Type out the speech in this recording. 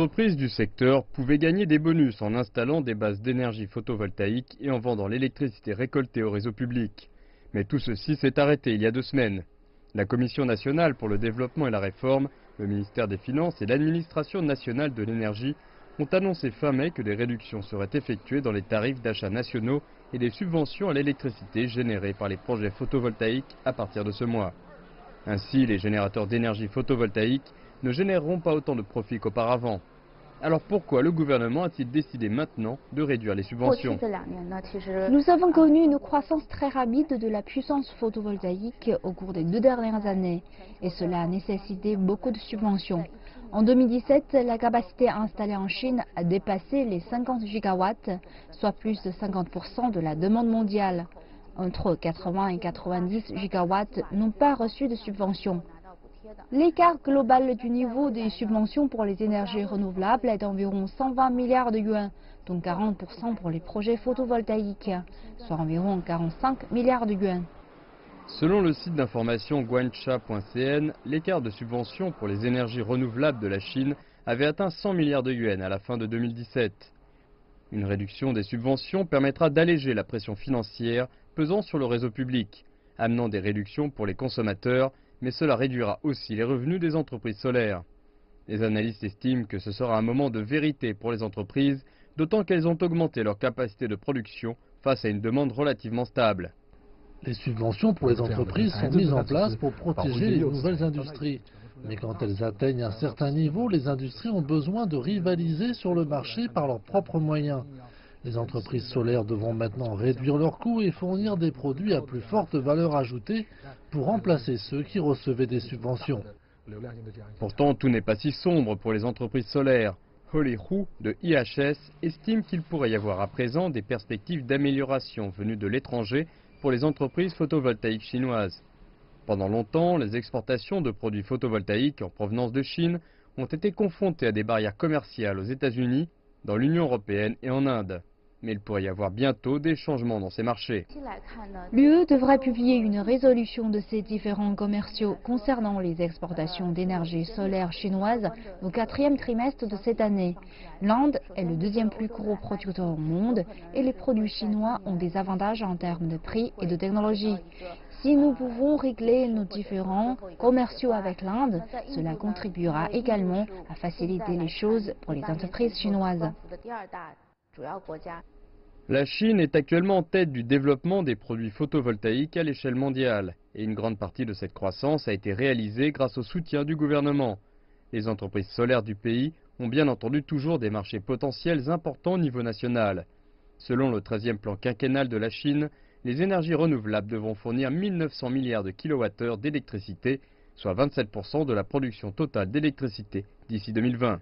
entreprises du secteur pouvaient gagner des bonus en installant des bases d'énergie photovoltaïque et en vendant l'électricité récoltée au réseau public. Mais tout ceci s'est arrêté il y a 2 semaines. La Commission nationale pour le développement et la réforme, le ministère des Finances et l'Administration nationale de l'énergie ont annoncé fin mai que des réductions seraient effectuées dans les tarifs d'achat nationaux et des subventions à l'électricité générées par les projets photovoltaïques à partir de ce mois. Ainsi, les générateurs d'énergie photovoltaïque ne généreront pas autant de profits qu'auparavant. Alors pourquoi le gouvernement a-t-il décidé maintenant de réduire les subventions? Nous avons connu une croissance très rapide de la puissance photovoltaïque au cours des 2 dernières années et cela a nécessité beaucoup de subventions. En 2017, la capacité installée en Chine a dépassé les 50 gigawatts, soit plus de 50% de la demande mondiale. Entre 80 et 90 gigawatts n'ont pas reçu de subventions. L'écart global du niveau des subventions pour les énergies renouvelables est d'environ 120 milliards de yuans, dont 40% pour les projets photovoltaïques, soit environ 45 milliards de yuans. Selon le site d'information guancha.cn, l'écart de subventions pour les énergies renouvelables de la Chine avait atteint 100 milliards de yuans à la fin de 2017. Une réduction des subventions permettra d'alléger la pression financière pesant sur le réseau public, amenant des réductions pour les consommateurs, mais cela réduira aussi les revenus des entreprises solaires. Les analystes estiment que ce sera un moment de vérité pour les entreprises, d'autant qu'elles ont augmenté leur capacité de production face à une demande relativement stable. Les subventions pour les entreprises sont mises en place pour protéger les nouvelles industries. Mais quand elles atteignent un certain niveau, les industries ont besoin de rivaliser sur le marché par leurs propres moyens. Les entreprises solaires devront maintenant réduire leurs coûts et fournir des produits à plus forte valeur ajoutée pour remplacer ceux qui recevaient des subventions. Pourtant, tout n'est pas si sombre pour les entreprises solaires. Holly Hu de IHS estime qu'il pourrait y avoir à présent des perspectives d'amélioration venues de l'étranger pour les entreprises photovoltaïques chinoises. Pendant longtemps, les exportations de produits photovoltaïques en provenance de Chine ont été confrontées à des barrières commerciales aux États-Unis, dans l'Union européenne et en Inde. Mais il pourrait y avoir bientôt des changements dans ces marchés. L'UE devrait publier une résolution de ces différends commerciaux concernant les exportations d'énergie solaire chinoise au 4e trimestre de cette année. L'Inde est le 2e plus gros producteur au monde et les produits chinois ont des avantages en termes de prix et de technologie. Si nous pouvons régler nos différends commerciaux avec l'Inde, cela contribuera également à faciliter les choses pour les entreprises chinoises. La Chine est actuellement en tête du développement des produits photovoltaïques à l'échelle mondiale et une grande partie de cette croissance a été réalisée grâce au soutien du gouvernement. Les entreprises solaires du pays ont bien entendu toujours des marchés potentiels importants au niveau national. Selon le 13e plan quinquennal de la Chine, les énergies renouvelables devront fournir 1 900 milliards de kWh d'électricité, soit 27% de la production totale d'électricité d'ici 2020.